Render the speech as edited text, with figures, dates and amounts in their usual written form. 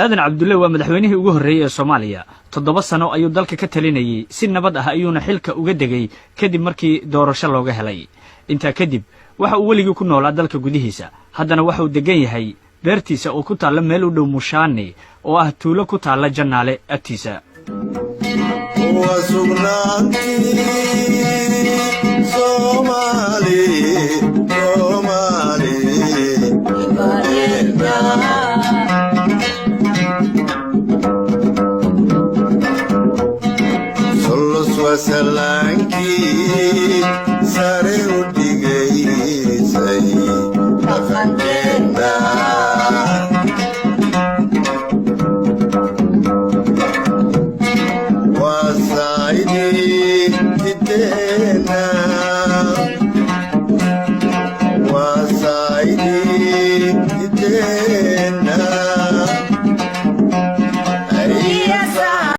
aadan cabdulle waa madaxweynihii ugu horreeyay ee Soomaaliya 7 sano ayuu dalka ka talinayay si nabad ah ayuuna xilka uga degay kadib markii doorasho looga helay inta kadib waxa uu weligii ku noolaa dalka gudihiisa haddana waxa uu degan yahay beertiisa oo ku taala meel u dhow Mushaani oo ah tuulo ku taala Jannaale agtiisa Solo su asalanki